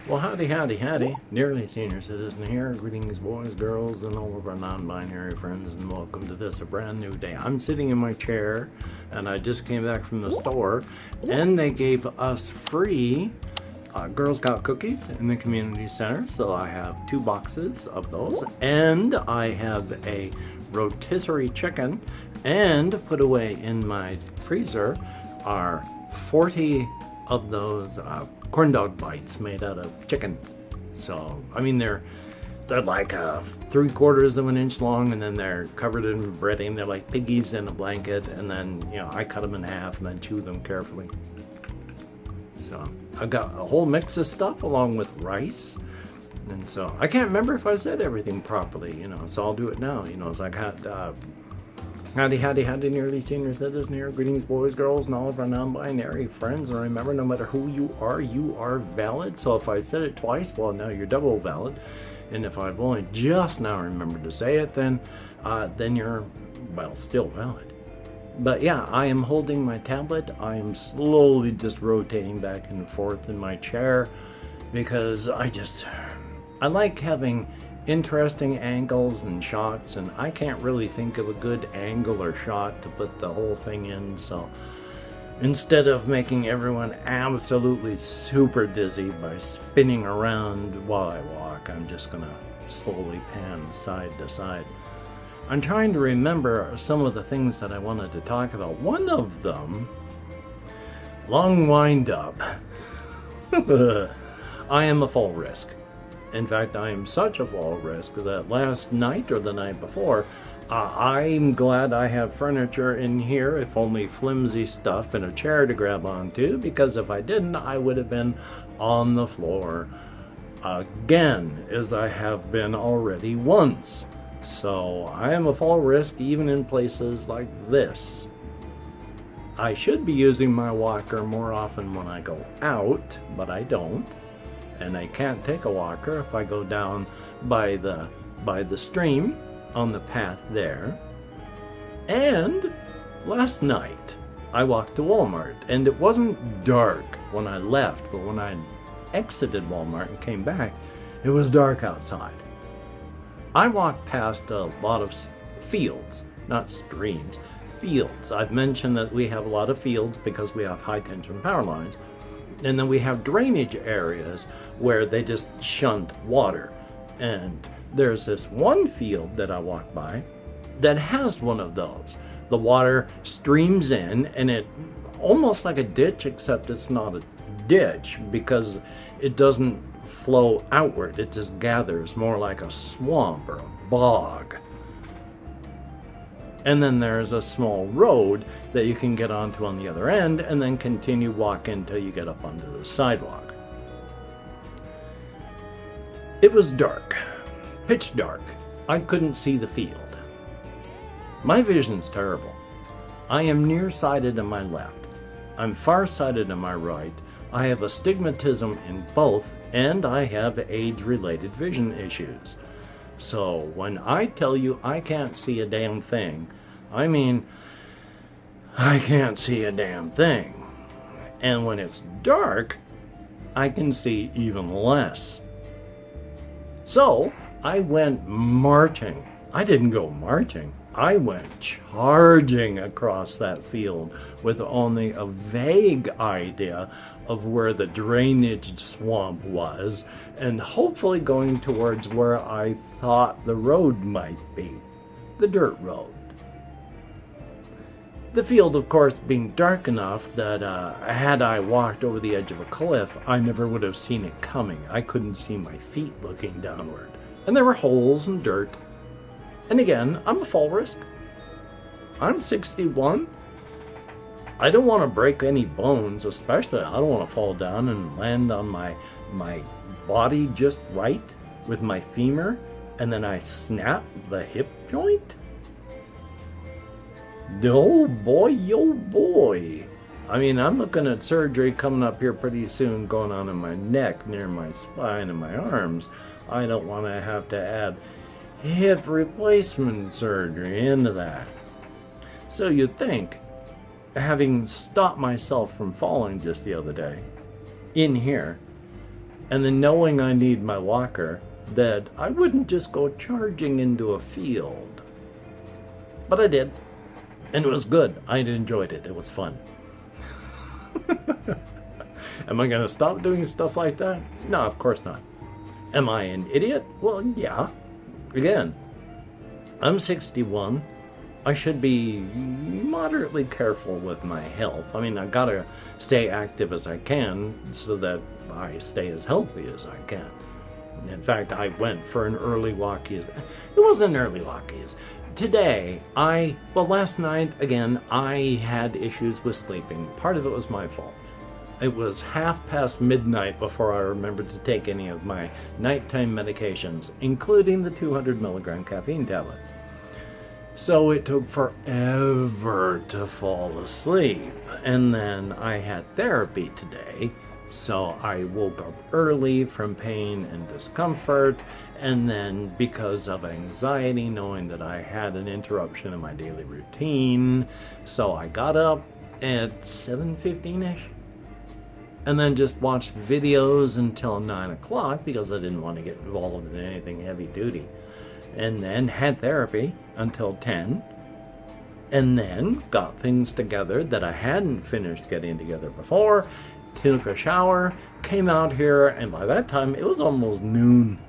Well, howdy, howdy, howdy. Nearly senior citizen here. Greetings, boys, girls, and all of our non-binary friends, and welcome to this, a brand new day. I'm sitting in my chair, and I just came back from the store, and they gave us free Girl Scout cookies in the community center, so I have 2 boxes of those, and I have a rotisserie chicken, and put away in my freezer are 40 of those corn dog bites made out of chicken. So I mean they're like 3/4 of an inch long, and then they're covered in breading. They're like piggies in a blanket, and then I cut them in half and then chew them carefully. So I've got a whole mix of stuff along with rice, and so I can't remember if I said everything properly, so I'll do it now. So I got howdy, howdy, howdy, nearly senior citizen here. Greetings, boys, girls, and all of our non-binary friends. And remember, no matter who you are valid. So if I said it twice, well, now you're double valid. And if I've only just now remembered to say it, then you're, well, still valid. But yeah, I am holding my tablet. I am slowly just rotating back and forth in my chair because I like having interesting angles and shots, and I can't really think of a good angle or shot to put the whole thing in. So instead of making everyone absolutely super dizzy by spinning around while I walk, I'm just gonna slowly pan side to side. I'm trying to remember some of the things that I wanted to talk about. One of them, long wind up. I am a fall risk. In fact, I am such a fall risk that last night or the night before, I'm glad I have furniture in here, if only flimsy stuff and a chair to grab onto, because if I didn't, I would have been on the floor again, as I have been already once. So I am a fall risk even in places like this. I should be using my walker more often when I go out, but I don't. And I can't take a walker if I go down by the stream on the path there. And last night I walked to Walmart, and it wasn't dark when I left, but when I exited Walmart and came back, it was dark outside. I walked past a lot of fields, not streams, fields. I've mentioned that we have a lot of fields because we have high tension power lines. And then we have drainage areas where they just shunt water. And there's this one field that I walk by that has one of those. The water streams in, and it almost like a ditch, except it's not a ditch because it doesn't flow outward. It just gathers more like a swamp or a bog. And then there's a small road that you can get onto on the other end, and then continue walking until you get up onto the sidewalk. It was dark, pitch dark. I couldn't see the field. My vision's terrible. I am nearsighted on my left. I'm farsighted on my right. I have astigmatism in both, and I have age-related vision issues. So when I tell you I can't see a damn thing, I mean I can't see a damn thing. And when it's dark, I can see even less. So I went marching. I didn't go marching. I went charging across that field with only a vague idea of where the drainage swamp was, and hopefully going towards where I thought the road might be, the dirt road. The field, of course, being dark enough that had I walked over the edge of a cliff, I never would have seen it coming. I couldn't see my feet looking downward. And there were holes and dirt. And again, I'm a fall risk. I'm 61. I don't want to break any bones, especially I don't want to fall down and land on my body just right with my femur, and then I snap the hip joint. Oh boy. I mean, I'm looking at surgery coming up here pretty soon, going on in my neck, near my spine and my arms. I don't want to have to add hip replacement surgery into that. So you'd think, having stopped myself from falling just the other day, in here, And then knowing I need my walker, that I wouldn't just go charging into a field. But I did. And it was good. I enjoyed it. It was fun. Am I going to stop doing stuff like that? No, of course not. Am I an idiot? Well, yeah. Again, I'm 61. I should be moderately careful with my health. I mean, I gotta stay active as I can so that I stay as healthy as I can. In fact, I went for an early walkies. It wasn't an early walkies. Today, last night, again, I had issues with sleeping. Part of it was my fault. It was midnight before I remembered to take any of my nighttime medications, including the 200 milligram caffeine tablet. So it took forever to fall asleep. And then I had therapy today, so I woke up early from pain and discomfort, and then because of anxiety, knowing that I had an interruption in my daily routine, so I got up at 7:15ish. And then just watched videos until 9 o'clock because I didn't want to get involved in anything heavy duty. And then had therapy until 10. And then got things together that I hadn't finished getting together before. Took a shower, came out here, and by that time it was almost noon.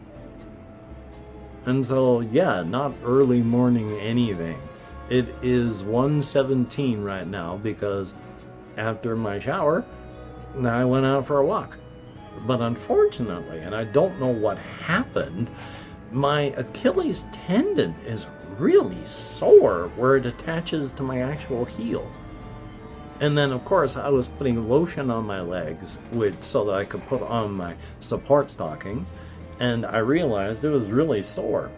And so, yeah, not early morning anything. It is 1:17 right now because after my shower, I went out for a walk. But unfortunately, and I don't know what happened, my Achilles tendon is really sore where it attaches to my actual heel. And then, of course, I was putting lotion on my legs so that I could put on my support stockings, and I realized it was really sore.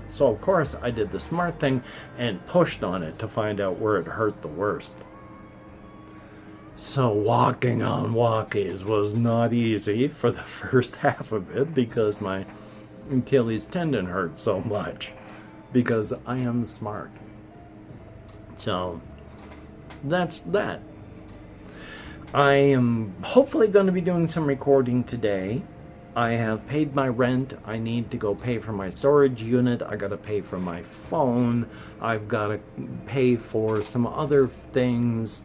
So, of course, I did the smart thing and pushed on it to find out where it hurt the worst. So walking on walkies was not easy for the first half of it because my Achilles tendon hurt so much because I am smart. So that's that. I am hopefully going to be doing some recording today. I have paid my rent. I need to go pay for my storage unit. I got to pay for my phone. I've got to pay for some other things.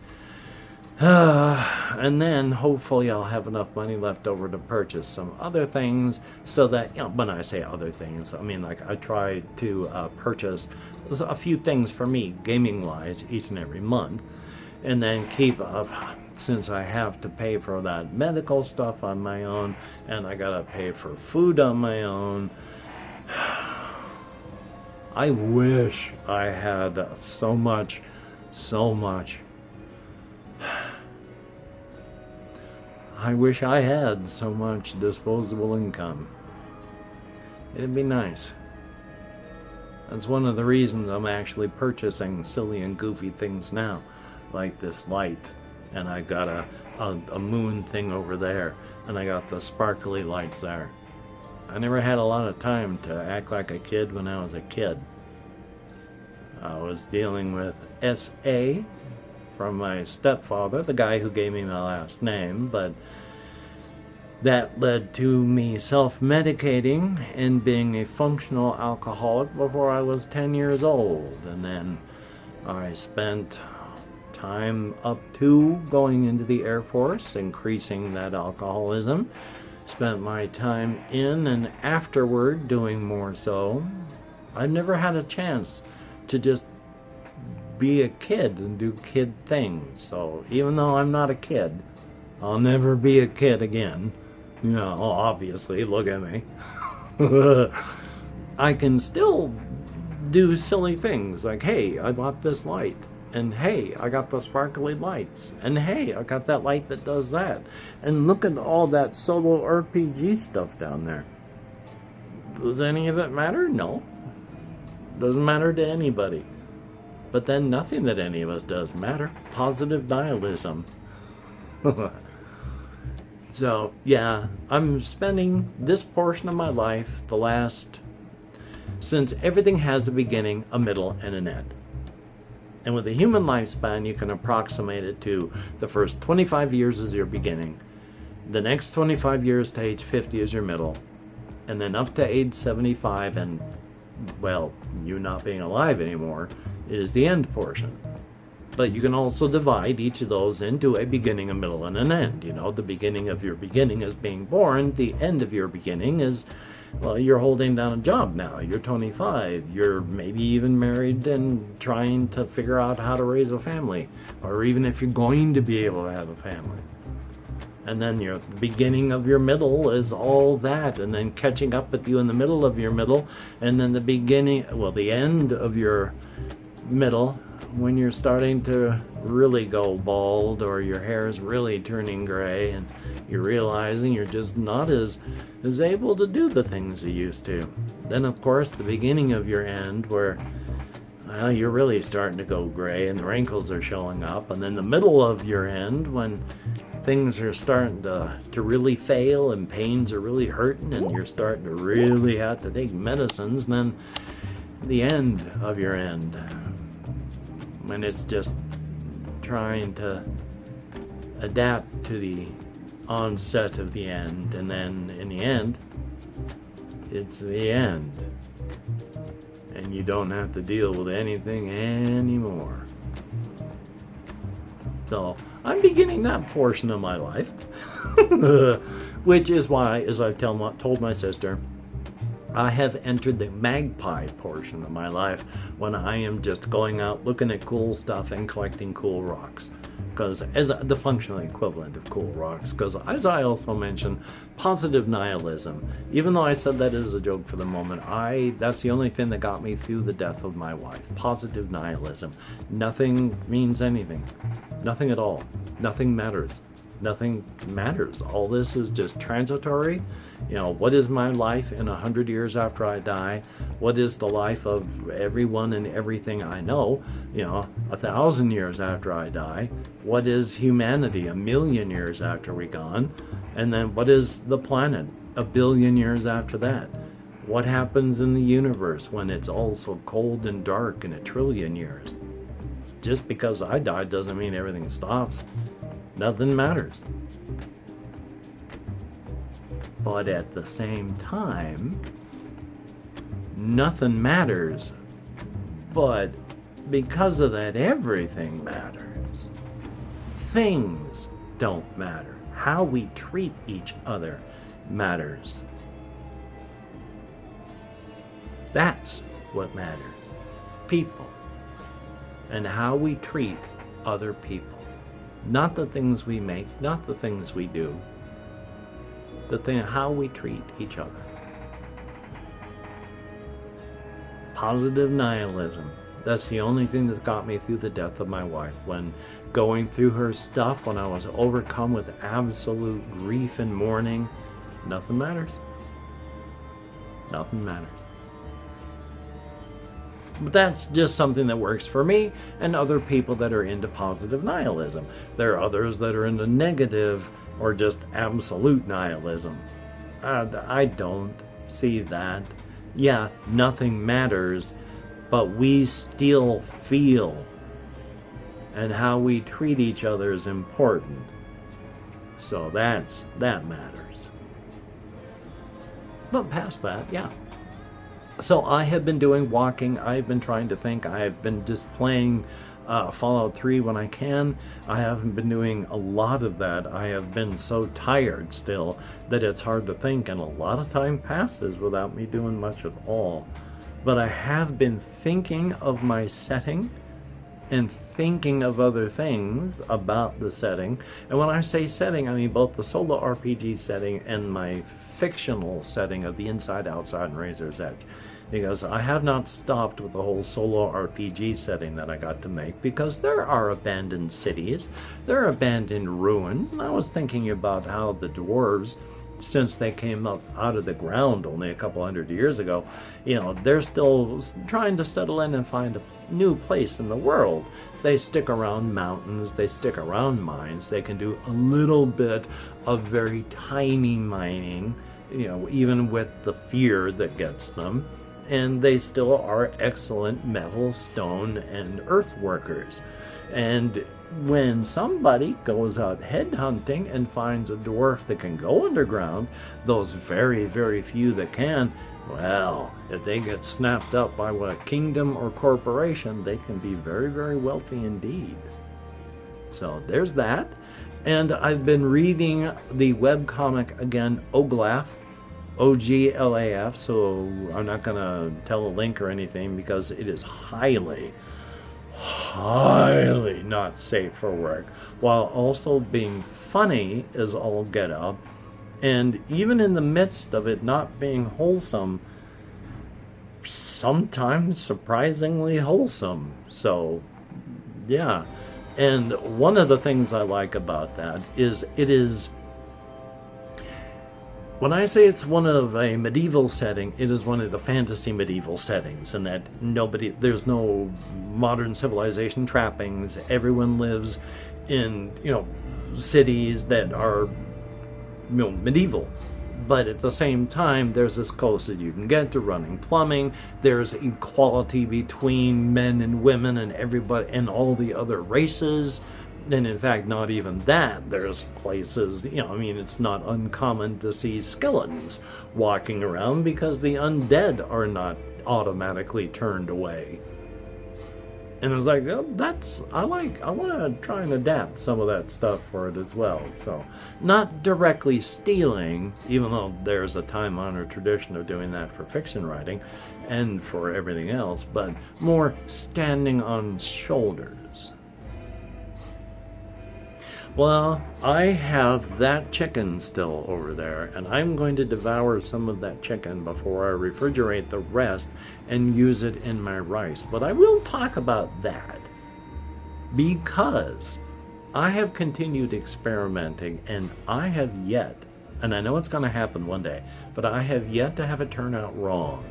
And then hopefully I'll have enough money left over to purchase some other things so that, when I say other things, I mean like I try to purchase a few things for me gaming wise each and every month, and then keep up, since I have to pay for that medical stuff on my own and I gotta pay for food on my own. I wish I had so much I wish I had so much disposable income. It'd be nice. That's one of the reasons I'm actually purchasing silly and goofy things now, like this light, and I got a moon thing over there, and I got the sparkly lights there. I never had a lot of time to act like a kid when I was a kid. I was dealing with SA from my stepfather, the guy who gave me my last name, but that led to me self-medicating and being a functional alcoholic before I was 10 years old. And then I spent time up to going into the Air Force, increasing that alcoholism. Spent my time in and afterward doing more so. I've never had a chance to just be a kid and do kid things. So even though I'm not a kid, I'll never be a kid again. Obviously, look at me. I can still do silly things like, hey, I bought this light, and hey, I got the sparkly lights, and hey, I got that light that does that, and look at all that solo RPG stuff down there. Does any of it matter? No. Doesn't matter to anybody. But then nothing that any of us does matter. Positive nihilism. So, yeah, I'm spending this portion of my life, since everything has a beginning, a middle, and an end. And with a human lifespan, you can approximate it to the first 25 years as your beginning, The next 25 years to age 50 is your middle. And then up to age 75 and, well, you not being alive anymore is the end portion. But you can also divide each of those into a beginning, a middle, and an end. You know, the beginning of your beginning is being born. The end of your beginning is, well, you're holding down a job now. You're 25. You're maybe even married and trying to figure out how to raise a family. Or even if you're going to be able to have a family. And then your beginning of your middle is all that. And then catching up with you in the middle of your middle. And then the beginning, well, the end of your middle, when you're starting to really go bald or your hair is really turning gray and you're realizing you're just not as able to do the things you used to. Then of course the beginning of your end where, well, you're really starting to go gray and the wrinkles are showing up. And then the middle of your end when things are starting to really fail and pains are really hurting and you're starting to really have to take medicines. And then the end of your end, when it's just trying to adapt to the onset of the end, and then in the end, it's the end. And you don't have to deal with anything anymore. So, I'm beginning that portion of my life, which is why, as I've told my sister, I have entered the magpie portion of my life when I am just going out looking at cool stuff and collecting cool rocks. Because as the functional equivalent of cool rocks, because as I also mentioned, positive nihilism. Even though I said that as a joke for the moment, that's the only thing that got me through the death of my wife. Positive nihilism. Nothing means anything. Nothing at all. Nothing matters. Nothing matters. All this is just transitory. You know, what is my life in 100 years after I die? What is the life of everyone and everything I know, you know, 1,000 years after I die? What is humanity 1,000,000 years after we're gone? And then what is the planet 1,000,000,000 years after that? What happens in the universe when it's all so cold and dark in 1,000,000,000,000 years? Just because I died doesn't mean everything stops. Nothing matters. But at the same time, nothing matters. But because of that, everything matters. Things don't matter. How we treat each other matters. That's what matters. People. And how we treat other people. Not the things we make, not the things we do. The thing, how we treat each other. Positive nihilism. That's the only thing that's got me through the death of my wife. When going through her stuff, when I was overcome with absolute grief and mourning, nothing matters. Nothing matters. But that's just something that works for me and other people that are into positive nihilism. There are others that are into negative or just absolute nihilism. I don't see that. Yeah, nothing matters, but we still feel. And how we treat each other is important. So that matters. But past that, yeah. So I have been doing walking. I've been trying to think. I've been just playing Fallout 3 when I can. I haven't been doing a lot of that. I have been so tired still that it's hard to think, and a lot of time passes without me doing much at all. But I have been thinking of my setting and thinking of other things about the setting. And when I say setting, I mean both the solo RPG setting and my fictional setting of the Inside, Outside, and Razor's Edge. Because I have not stopped with the whole solo RPG setting that I got to make, because there are abandoned cities, there are abandoned ruins, and I was thinking about how the dwarves, since they came up out of the ground only a couple hundred years ago, you know, they're still trying to settle in and find a new place in the world. They stick around mountains, they stick around mines, they can do a little bit of very tiny mining, you know, even with the fear that gets them. And they still are excellent metal, stone, and earth workers. And when somebody goes out headhunting and finds a dwarf that can go underground, those very, very few that can, well, if they get snapped up by a kingdom or corporation, they can be very, very wealthy indeed. So there's that. And I've been reading the webcomic again, Oglaf, OGLAF, so I'm not going to tell a link or anything because it is highly not safe for work, while also being funny as all get up, and even in the midst of it not being wholesome, sometimes surprisingly wholesome. So yeah, and one of the things I like about that is it is, when I say it's one of a medieval setting, it is one of the fantasy medieval settings, and that there's no modern civilization trappings. Everyone lives in, cities that are, medieval. But at the same time, there's as close as you can get to running plumbing. There's equality between men and women and everybody and all the other races. And in fact, not even that. There's places, it's not uncommon to see skeletons walking around because the undead are not automatically turned away. And I was like, oh, I want to try and adapt some of that stuff for it as well. So, not directly stealing, even though there's a time-honored tradition of doing that for fiction writing and for everything else, but more standing on shoulders. Well, I have that chicken still over there, and I'm going to devour some of that chicken before I refrigerate the rest and use it in my rice. But I will talk about that because I have continued experimenting, and I have yet, and I know it's going to happen one day, but I have yet to have it turn out wrong.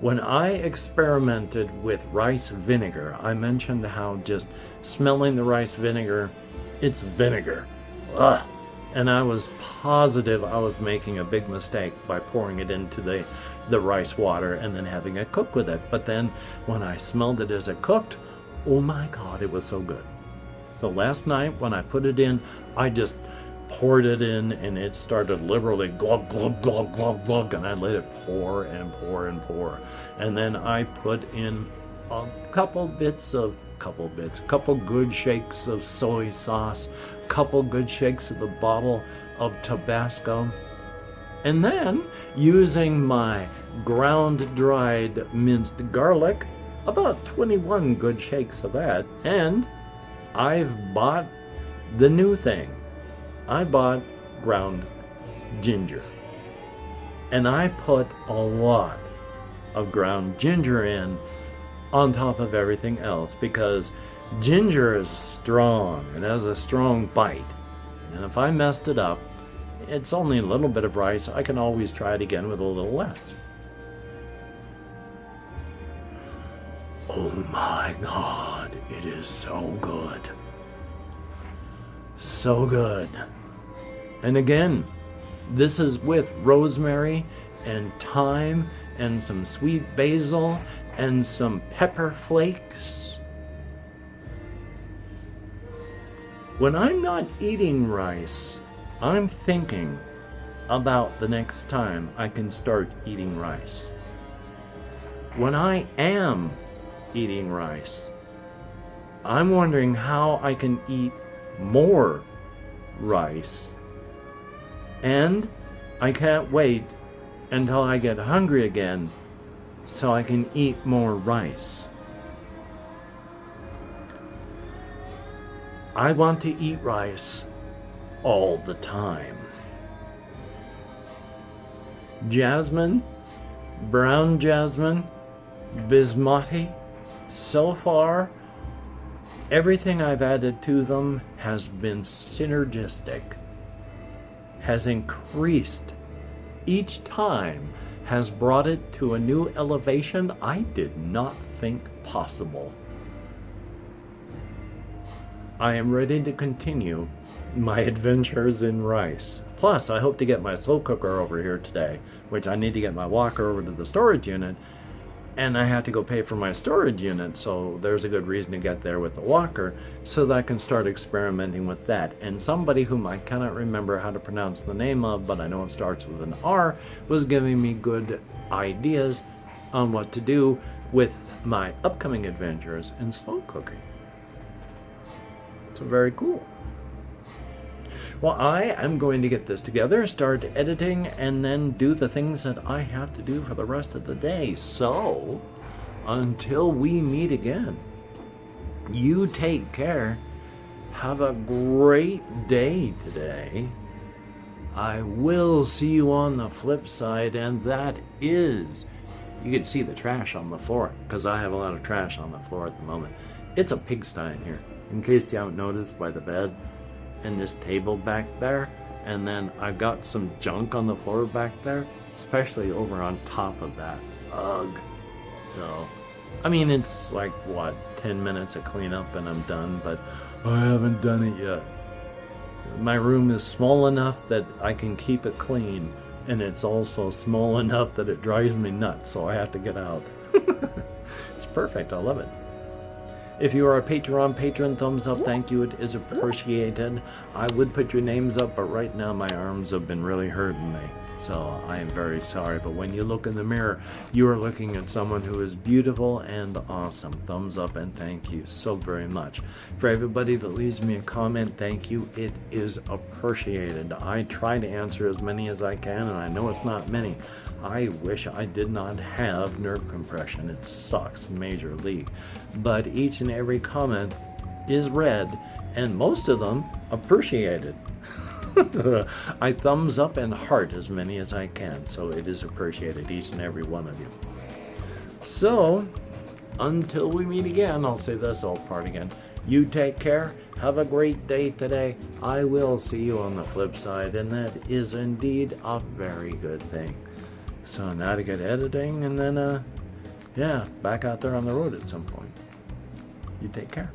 When I experimented with rice vinegar, I mentioned how just smelling the rice vinegar, it's vinegar. Ugh. And I was positive I was making a big mistake by pouring it into the rice water and then having it cook with it. But then when I smelled it as it cooked, oh my God, it was so good. So last night when I put it in, I just poured it in and it started liberally glug, glug, glug, glug, glug, and I let it pour and pour and pour. And then I put in a couple good shakes of soy sauce, couple good shakes of the bottle of Tabasco, and then using my ground dried minced garlic, about 21 good shakes of that, and I've bought the new thing. I bought ground ginger, and I put a lot of ground ginger in on top of everything else because ginger is strong. It has a strong bite, and if I messed it up, it's only a little bit of rice. I can always try it again with a little less. Oh my God, it is so good. So good. And again, this is with rosemary and thyme and some sweet basil and some pepper flakes. When I'm not eating rice, I'm thinking about the next time I can start eating rice. When I am eating rice, I'm wondering how I can eat more rice. And I can't wait until I get hungry again so I can eat more rice. I want to eat rice all the time. Jasmine, brown jasmine, basmati, so far, everything I've added to them has been synergistic, has increased each time, has brought it to a new elevation I did not think possible. I am ready to continue my adventures in rice. Plus, I hope to get my slow cooker over here today, which I need to get my walker over to the storage unit, and I had to go pay for my storage unit, so there's a good reason to get there with the walker so that I can start experimenting with that. And somebody whom I cannot remember how to pronounce the name of, but I know it starts with an R, was giving me good ideas on what to do with my upcoming adventures in slow cooking. So very cool. Well, I am going to get this together, start editing, and then do the things that I have to do for the rest of the day. So, until we meet again, you take care. Have a great day today. I will see you on the flip side, and that is, you can see the trash on the floor, because I have a lot of trash on the floor at the moment. It's a pigsty in here, in case you haven't noticed by the bed and this table back there, and then I've got some junk on the floor back there, especially over on top of that. Ugh. So, I mean, it's like, what, 10 minutes of cleanup and I'm done, but I haven't done it yet. My room is small enough that I can keep it clean, and it's also small enough that it drives me nuts, so I have to get out. It's perfect, I love it. If you are a Patreon patron, thumbs up, thank you, it is appreciated. I would put your names up, but right now my arms have been really hurting me, so I am very sorry. But when you look in the mirror, you are looking at someone who is beautiful and awesome. Thumbs up and thank you so very much. For everybody that leaves me a comment, thank you, it is appreciated. I try to answer as many as I can, and I know it's not many. I wish I did not have nerve compression. It sucks, major league. But each and every comment is read, and most of them appreciated. I thumbs up and heart as many as I can, so it is appreciated, each and every one of you. So, until we meet again, I'll say this old part again. You take care. Have a great day today. I will see you on the flip side, and that is indeed a very good thing. So now to get editing, and then, yeah, back out there on the road at some point. You take care.